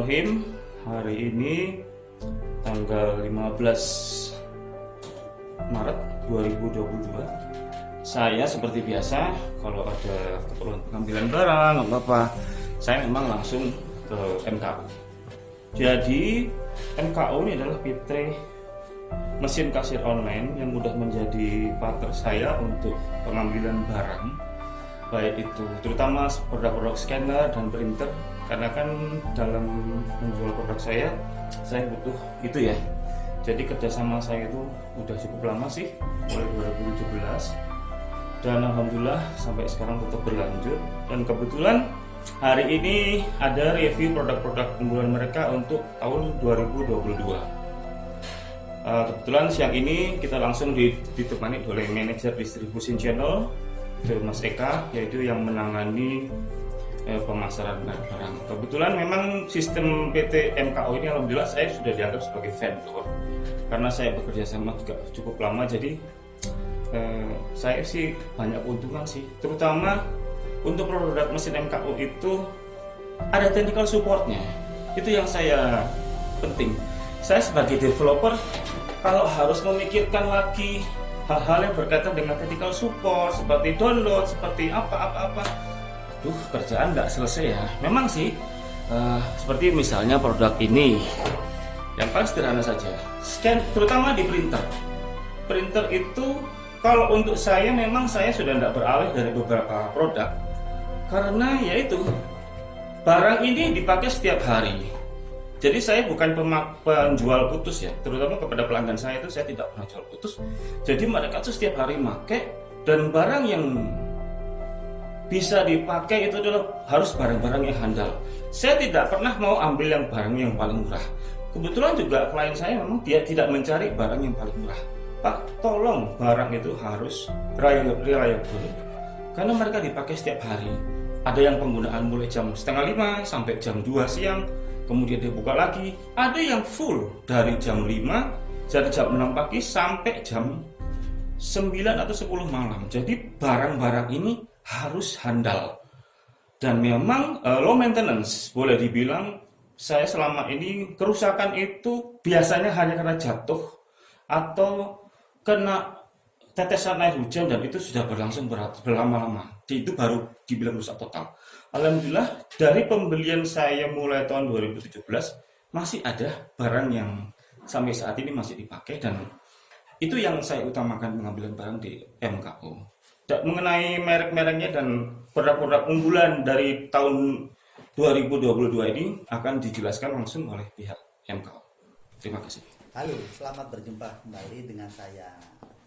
Bismillahirrahmanirrahim. Hari ini tanggal 15 Maret 2022. Saya seperti biasa kalau ada keperluan pengambilan barang apa, saya memang langsung ke MKU. Jadi MKU ini adalah PT mesin kasir online yang mudah menjadi partner saya untuk pengambilan barang, baik itu terutama produk-produk scanner dan printer, karena kan dalam menjual produk saya butuh itu ya. Jadi kerjasama saya itu udah cukup lama sih, mulai 2017, dan alhamdulillah sampai sekarang tetap berlanjut. Dan kebetulan hari ini ada review produk-produk unggulan mereka untuk tahun 2022. Kebetulan siang ini kita langsung ditemani oleh manajer distribution channel Mas Eka, yaitu yang menangani pemasaran barang. Kebetulan memang sistem PT MKU ini alhamdulillah saya sudah dianggap sebagai vendor karena saya bekerja sama juga cukup lama. Jadi saya sih banyak keuntungan sih, terutama untuk produk mesin MKU itu ada technical supportnya. Itu yang saya penting. Saya sebagai developer kalau harus memikirkan lagi hal-hal yang berkaitan dengan technical support seperti download, seperti apa, kerjaan nggak selesai ya. Memang sih seperti misalnya produk ini yang paling sederhana saja, scan, terutama di printer itu kalau untuk saya memang saya sudah tidak beralih dari beberapa produk karena yaitu barang ini dipakai setiap hari. Jadi saya bukan penjual putus ya, terutama kepada pelanggan saya itu saya tidak pernah jual putus. Jadi mereka tuh setiap hari pakai, dan barang yang bisa dipakai itu adalah harus barang-barang yang handal. Saya tidak pernah mau ambil yang barang yang paling murah. Kebetulan juga klien saya memang dia tidak mencari barang yang paling murah. Pak, tolong barang itu harus reliable karena mereka dipakai setiap hari. Ada yang penggunaan mulai jam 4:30 sampai jam 2 siang, kemudian dia buka lagi. Ada yang full dari jam 5, jadi jam 6 pagi sampai jam 9 atau 10 malam. Jadi barang-barang ini harus handal dan memang low maintenance. Boleh dibilang saya selama ini kerusakan itu biasanya hanya karena jatuh atau kena tetesan air hujan, dan itu sudah berlangsung berlama-lama. Itu baru dibilang rusak total. Alhamdulillah dari pembelian saya mulai tahun 2017 masih ada barang yang sampai saat ini masih dipakai, dan itu yang saya utamakan pengambilan barang di MKU. Mengenai merek-mereknya dan produk-produk unggulan dari tahun 2022 ini akan dijelaskan langsung oleh pihak MKU. Terima kasih. Halo, selamat berjumpa kembali dengan saya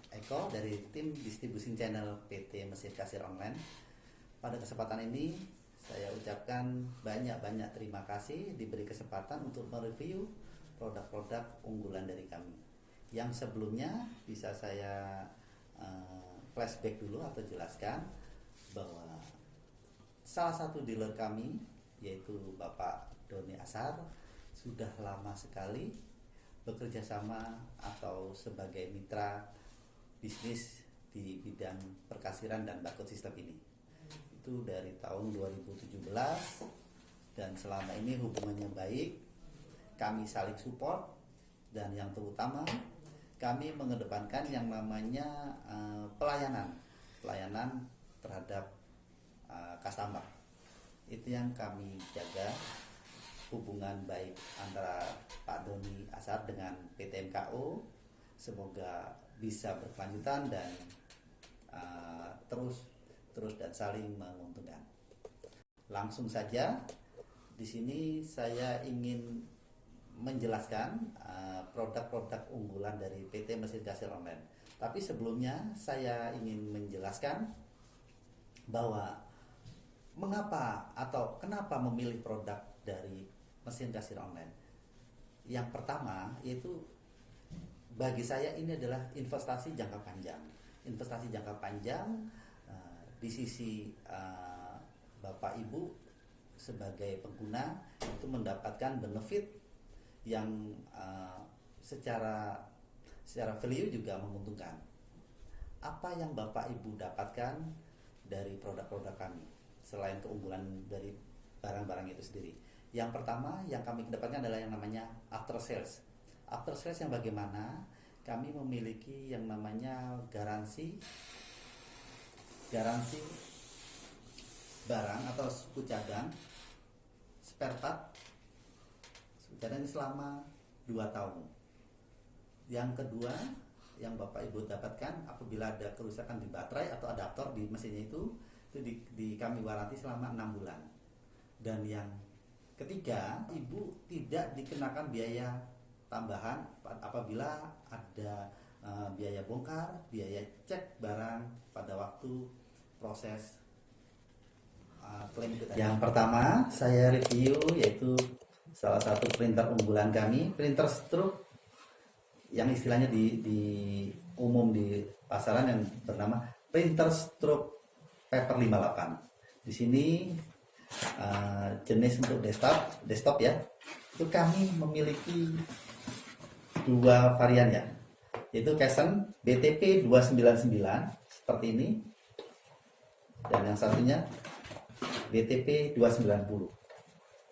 Eko dari tim distribution channel PT Mesin Kasir Online. Pada kesempatan ini saya ucapkan banyak-banyak terima kasih diberi kesempatan untuk mereview produk-produk unggulan dari kami. Yang sebelumnya bisa saya flashback dulu atau jelaskan bahwa salah satu dealer kami yaitu Bapak Doni Asar sudah lama sekali bekerja sama atau sebagai mitra bisnis di bidang perkasiran dan barcode sistem ini. Itu dari tahun 2017, dan selama ini hubungannya baik, kami saling support, dan yang terutama kami mengedepankan yang namanya pelayanan terhadap customer. Itu yang kami jaga, hubungan baik antara Pak Doni Asar dengan PT MKU semoga bisa berkelanjutan dan terus dan saling menguntungkan. Langsung saja di sini saya ingin menjelaskan produk-produk unggulan dari PT Mesin Kasir Online. Tapi sebelumnya saya ingin menjelaskan bahwa mengapa atau kenapa memilih produk dari mesin kasir online. Yang pertama yaitu bagi saya ini adalah investasi jangka panjang. Investasi jangka panjang di sisi Bapak Ibu sebagai pengguna itu mendapatkan benefit yang secara value juga menguntungkan. Apa yang Bapak Ibu dapatkan dari produk-produk kami selain keunggulan dari barang-barang itu sendiri? Yang pertama yang kami dapatkan adalah yang namanya after sales. After sales yang bagaimana? Kami memiliki yang namanya garansi barang atau suku cadang spare part cadang selama 2 tahun. Yang kedua yang Bapak Ibu dapatkan, apabila ada kerusakan di baterai atau adaptor di mesinnya itu kami waranti selama 6 bulan. Dan yang ketiga, Ibu tidak dikenakan biaya tambahan apabila ada biaya bongkar, biaya cek barang pada waktu proses klaim itu. Yang pertama saya review yaitu salah satu printer unggulan kami, printer stroke yang istilahnya di umum di pasaran yang bernama printer stroke paper 58. Di sini jenis untuk desktop ya, itu kami memiliki 2 varian ya, yaitu Kesen BTP 299 seperti ini, dan yang satunya BTP 290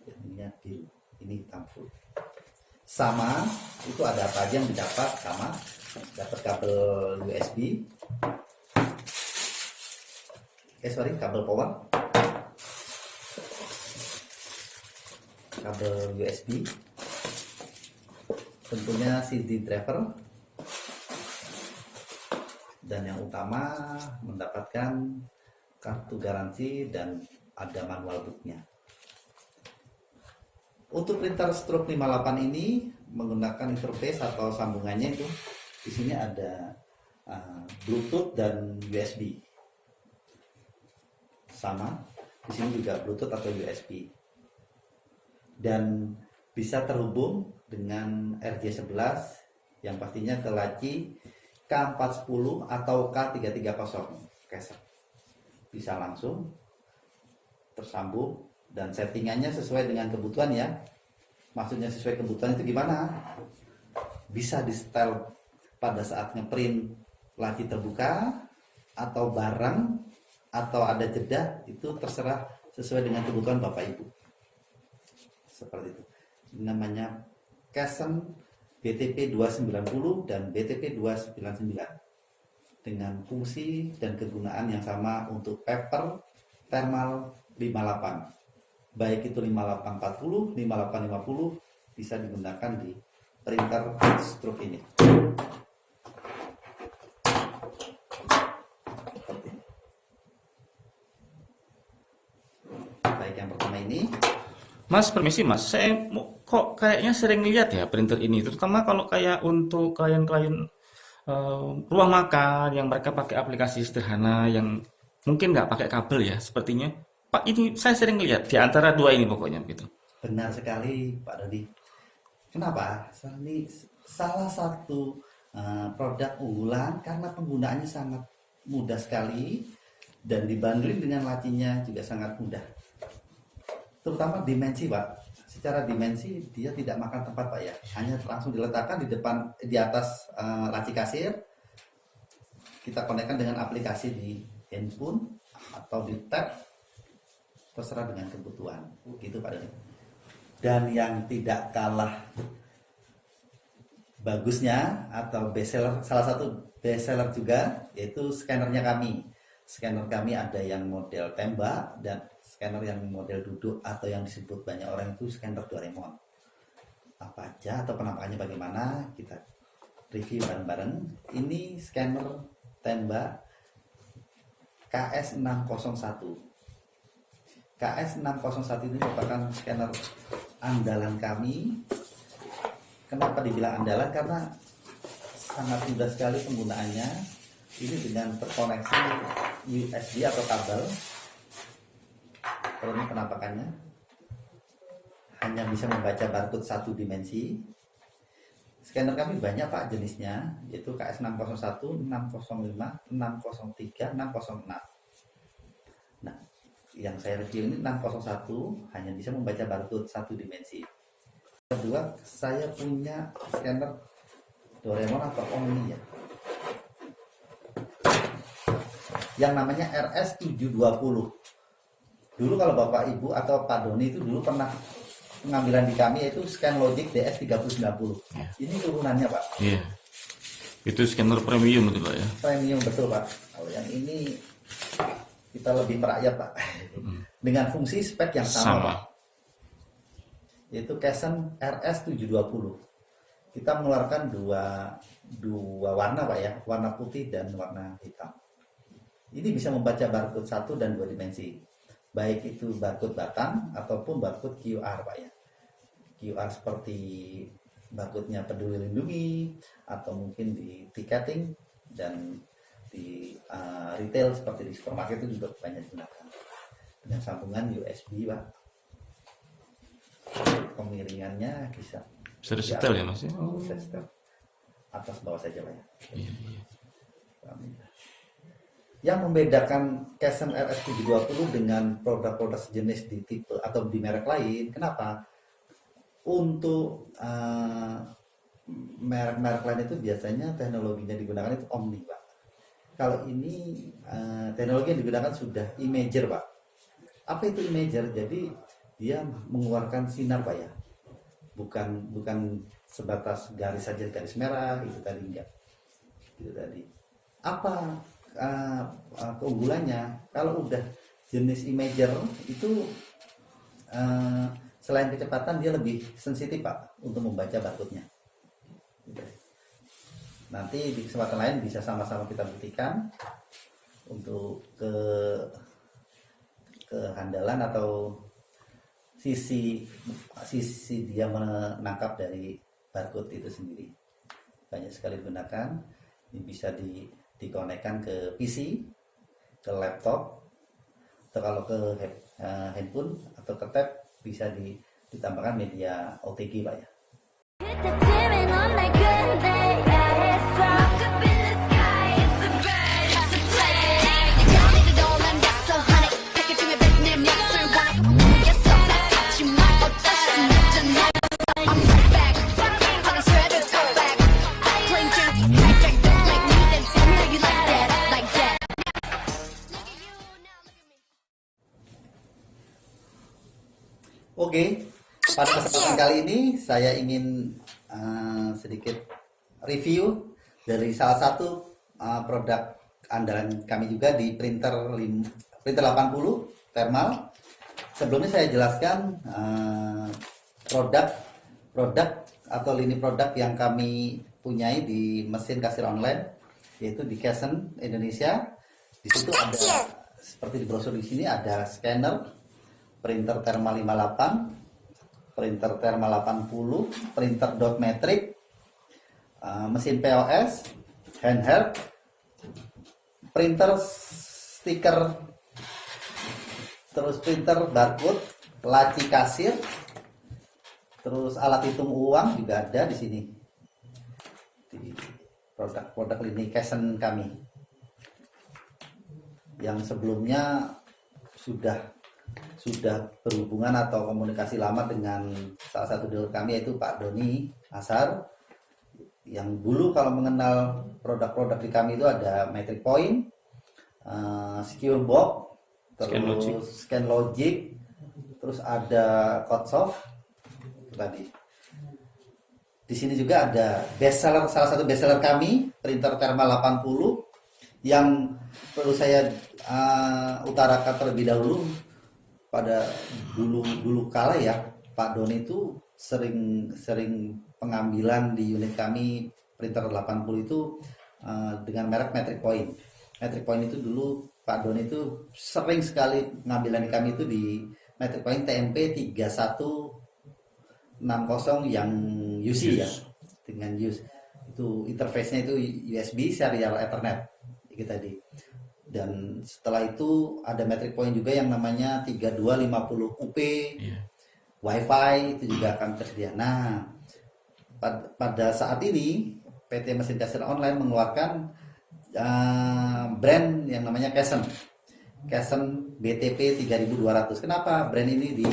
ini biru, ini hitam full. Sama itu ada apa aja yang didapat, sama dapat kabel USB, kabel power, kabel USB, tentunya CD driver, dan yang utama mendapatkan kartu garansi dan ada manual booknya. Untuk printer stroke 58 ini menggunakan interface atau sambungannya itu di sini ada Bluetooth dan USB. Sama, di sini juga Bluetooth atau USB. Dan bisa terhubung dengan RJ11 yang pastinya ke laci K410 atau K330 Kesen. Bisa langsung tersambung dan settingannya sesuai dengan kebutuhan ya. Maksudnya sesuai kebutuhan itu gimana? Bisa di setel pada saat ngeprint laci terbuka atau barang atau ada jeda, itu terserah sesuai dengan kebutuhan Bapak Ibu. Seperti itu. Namanya Kesen BTP 290 dan BTP 299 dengan fungsi dan kegunaan yang sama untuk paper thermal 58. Baik itu 5840, 5850 bisa digunakan di printer stroke ini. Baik, yang pertama ini. Mas, permisi Mas, saya kok kayaknya sering lihat ya printer ini, terutama kalau kayak untuk klien-klien ruang makan yang mereka pakai aplikasi sederhana yang mungkin nggak pakai kabel ya, sepertinya. Pak, ini saya sering lihat di antara 2 ini pokoknya gitu. Benar sekali Pak Dodi. Kenapa? Ini salah satu produk unggulan karena penggunaannya sangat mudah sekali dan dibanding dengan lacinya juga sangat mudah. Terutama dimensi Pak. Secara dimensi dia tidak makan tempat Pak ya. Hanya langsung diletakkan di depan, di atas laci kasir. Kita konekkan dengan aplikasi di handphone atau di tab, terserah dengan kebutuhan. Gitu Pak Doni. Dan yang tidak kalah bagusnya atau bestseller, salah satu bestseller juga, yaitu scannernya kami. Scanner kami ada yang model tembak dan scanner yang model duduk atau yang disebut banyak orang itu scanner Doraemon. Apa aja atau penampakannya bagaimana, kita review bareng-bareng. Ini scanner tembak KS601. KS601 ini merupakan scanner andalan kami. Kenapa dibilang andalan? Karena sangat mudah sekali penggunaannya. Ini dengan terkoneksi USB atau kabel. Kalau ini penampakannya hanya bisa membaca barcode 1 dimensi. Scanner kami banyak Pak jenisnya, yaitu KS601, 605, 603, 606. Nah, yang saya review ini 601 hanya bisa membaca barcode 1 dimensi. Kedua, saya punya scanner Doraemon atau Omni ya, yang namanya RS720. Dulu kalau Bapak Ibu atau Pak Doni itu dulu pernah pengambilan di kami yaitu ScanLogic DS3090. Ya. Ini turunannya Pak. Iya. Itu scanner premium itu Pak ya. Premium betul Pak. Kalau yang ini kita lebih merakyat Pak. Dengan fungsi spek yang sama, Pak. Yaitu Cason RS720. Kita mengeluarkan dua warna Pak ya, warna putih dan warna hitam. Ini bisa membaca barcode 1 dan 2 dimensi. Baik itu barcode batang ataupun barcode QR Pak ya. QR seperti barcode-nya Peduli Lindungi atau mungkin di tiketing dan di retail seperti di supermarket itu juga banyak digunakan. Dengan sambungan USB Pak. Kemiringannya bisa Setel ya Mas ya. bisa setel. Atas bawah saja Pak ya. Iya, iya. Yang membedakan Cason RS720 dengan produk-produk sejenis di tipe atau di merek lain, kenapa? Untuk merek-merek lain itu biasanya teknologinya digunakan itu Omni Pak. Kalau ini teknologi yang digunakan sudah imager Pak. Apa itu imager? Jadi dia mengeluarkan sinar Pak ya, bukan sebatas garis saja, garis merah itu tadi enggak. Itu tadi. Apa keunggulannya? Kalau udah jenis imager itu selain kecepatan dia lebih sensitif Pak untuk membaca barcode-nya. Nanti di kesempatan lain bisa sama-sama kita buktikan untuk kehandalan atau sisi dia menangkap dari barcode itu sendiri. Banyak sekali digunakan. Ini bisa dikonekkan ke PC, ke laptop, atau kalau ke handphone atau ke tab bisa ditambahkan media OTG Pak ya. Oke, pada kesempatan kali ini saya ingin sedikit review dari salah satu produk andalan kami juga di printer 80 thermal. Sebelumnya saya jelaskan produk atau lini produk yang kami punyai di mesin kasir online, yaitu di Cason Indonesia. Di situ ada seperti di brosur di sini ada scanner, printer thermal 58, printer thermal 80, printer dot matrix, mesin POS, handheld, printer stiker, terus printer barcode, laci kasir, terus alat hitung uang juga ada di sini. Di produk-produk lini Cason kami. Yang sebelumnya sudah berhubungan atau komunikasi lama dengan salah satu dealer kami yaitu Pak Doni Asar, yang dulu kalau mengenal produk-produk di kami itu ada Metric Point, Securebox, terus ScanLogic, terus ada Codsoft tadi. Di sini juga ada bestseller, salah satu bestseller kami, printer thermal 80, yang perlu saya utarakan terlebih dahulu. Pada dulu kala ya, Pak Doni itu sering pengambilan di unit kami printer 80 itu dengan merek Metric Point. Metric Point itu dulu Pak Doni itu sering sekali pengambilan di kami itu di Metric Point TMP 3160 yang UC ya, dengan use itu interface-nya itu USB serial Ethernet itu tadi. Dan setelah itu ada Metric Point juga yang namanya 3250 UP, Wi-Fi itu juga akan tersedia. Nah, pada saat ini PT Mesin Kasir Online mengeluarkan brand yang namanya Cason BTP 3200. Kenapa brand ini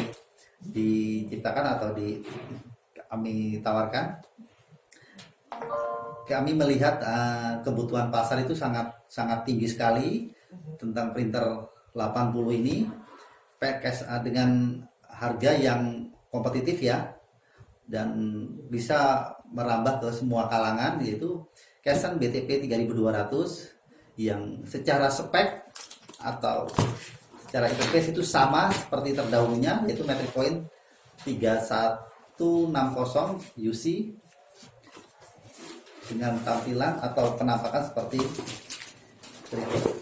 diciptakan atau kami tawarkan? Kami melihat kebutuhan pasar itu sangat tinggi sekali tentang printer 80 ini, dengan harga yang kompetitif ya, dan bisa merambah ke semua kalangan, yaitu Kesen BTP 3200 yang secara spek atau secara interface itu sama seperti terdahulunya, yaitu metric point 3160 UC dengan tampilan atau penampakan seperti berikut.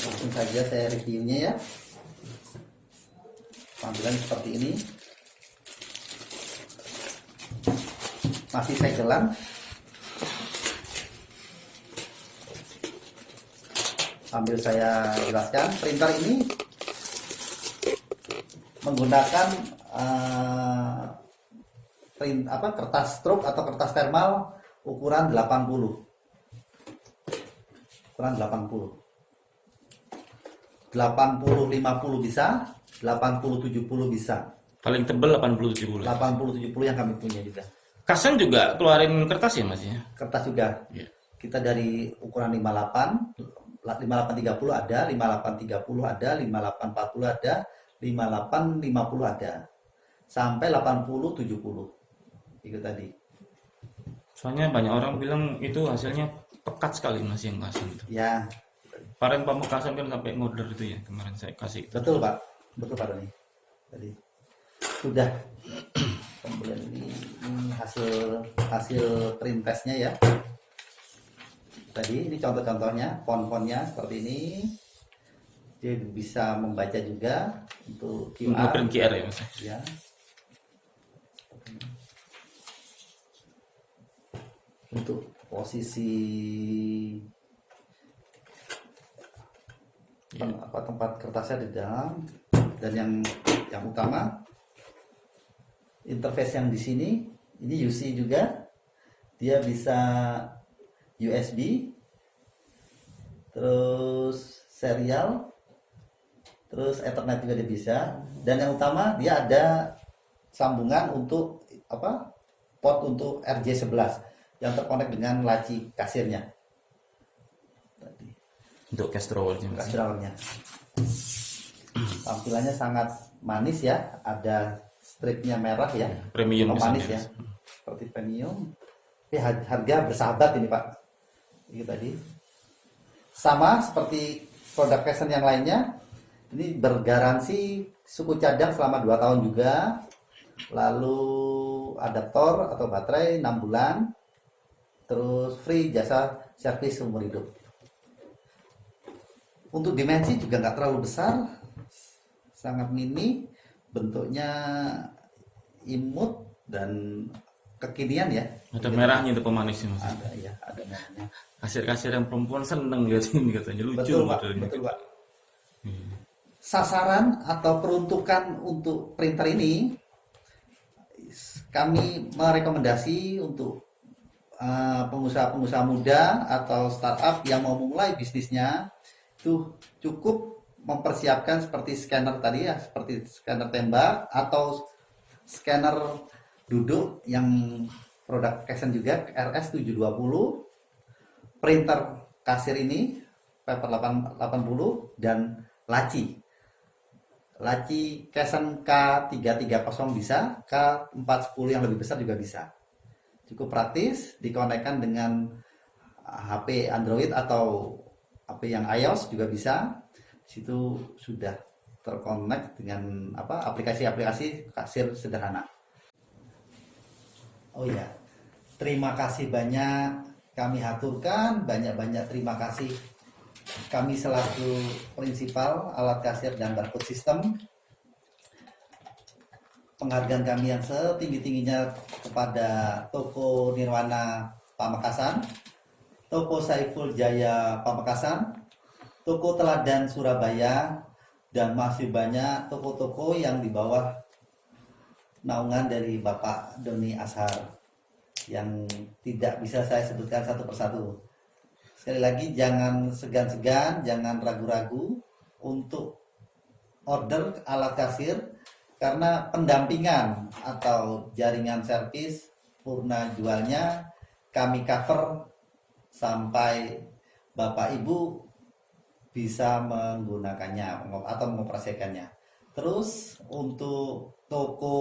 Langsung saja saya reviewnya ya. Tampilan seperti ini, masih segelan. Sambil saya jelaskan, printer ini menggunakan kertas stroke atau kertas thermal ukuran 80. Ukuran 80. 80-50 bisa, 80-70 bisa. Paling tebel 80-70. 80-70 yang kami punya juga. Kesen juga keluarin kertas ya Mas ya? Kertas juga. Iya. Kita dari ukuran 58 5830 ada, 5830 ada, 5840 ada, 5850 ada, sampai 8070. Itu tadi. Soalnya banyak orang bilang itu hasilnya pekat sekali Mas yang Kesen itu. Ya, Kemarin Pamekasan kan sampai ngorder itu ya, kemarin saya kasih itu. betul Pak. Betul Pak Doni. Tadi sudah. Kemudian ini hasil print testnya ya. Tadi ini contoh-contohnya, font-fontnya seperti ini. Dia bisa membaca juga untuk QR. Print QR ya Mas. Ya. Untuk posisi tempat kertasnya di dalam, dan yang utama interface yang di sini ini UC juga, dia bisa USB, terus serial, terus Ethernet juga dia bisa, dan yang utama dia ada sambungan untuk port untuk RJ11 yang terkonek dengan laci kasirnya. Tadi. Untuk cash drawernya Mas. Cash drawernya. Tampilannya sangat manis ya, ada stripnya merah ya. Premium manis kesannya, ya, Mas. seperti premium. Tapi harga bersahabat ini Pak. Ini tadi sama seperti produk Kesen yang lainnya. Ini bergaransi suku cadang selama 2 tahun juga. Lalu adaptor atau baterai 6 bulan. Terus free jasa servis seumur hidup. Untuk dimensi juga nggak terlalu besar, sangat mini, bentuknya imut dan kekinian ya. Ada merahnya itu pemanisnya Mas. Ada ya, ada merahnya. Kasir-kasir yang perempuan seneng lihat ini katanya, lucu Betul Pak, modelnya. betul Pak. Sasaran atau peruntukan untuk printer ini, kami merekomendasi untuk pengusaha-pengusaha muda atau startup yang mau memulai bisnisnya, itu cukup mempersiapkan seperti scanner tadi ya, seperti scanner tembak atau scanner duduk yang produk Kesen juga, RS720, printer kasir ini paper 880, dan laci Kesen K330 bisa, K410 yang lebih besar juga bisa. Cukup praktis, dikonekkan dengan HP Android atau HP yang iOS juga bisa. Situ sudah terkonek dengan aplikasi-aplikasi kasir sederhana. Oh iya, terima kasih banyak kami haturkan, banyak-banyak terima kasih kami selaku prinsipal alat kasir dan barcode system. Penghargaan kami yang setinggi-tingginya kepada Toko Nirwana Pamekasan, Toko Saiful Jaya Pamekasan, Toko Teladan Surabaya, dan masih banyak toko-toko yang di bawah naungan dari Bapak Doni Ashar yang tidak bisa saya sebutkan satu persatu. Sekali lagi, jangan segan-segan, jangan ragu-ragu untuk order alat kasir, karena pendampingan atau jaringan servis purna jualnya kami cover sampai Bapak Ibu bisa menggunakannya atau mengoperasikannya. Terus untuk toko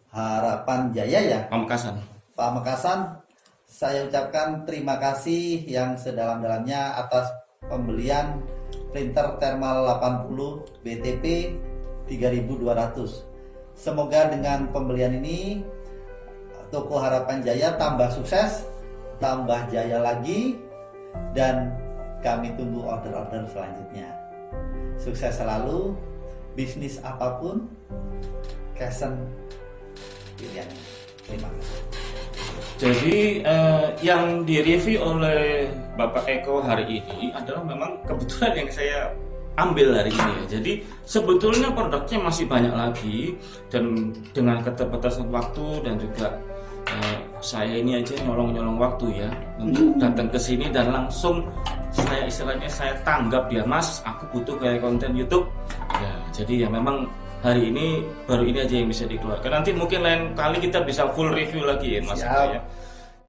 Harapan Jaya ya, Pamekasan. Pamekasan, saya ucapkan terima kasih yang sedalam-dalamnya atas pembelian printer thermal 80 BTP 3200. Semoga dengan pembelian ini toko Harapan Jaya tambah sukses, tambah jaya lagi, dan kami tunggu order-order selanjutnya. Sukses selalu, bisnis apapun, Casson pilihannya. Terima kasih. Jadi yang direview oleh Bapak Eko hari ini adalah memang kebetulan yang saya ambil hari ini ya. Jadi sebetulnya produknya masih banyak lagi, dan dengan keterbatasan waktu dan juga saya ini aja nyolong waktu ya untuk datang ke sini dan langsung saya istilahnya saya tanggap dia, Mas, aku butuh kayak konten YouTube ya. Jadi ya memang hari ini baru ini aja yang bisa dikeluarkan. Nanti mungkin lain kali kita bisa full review lagi ya Mas Eko ya.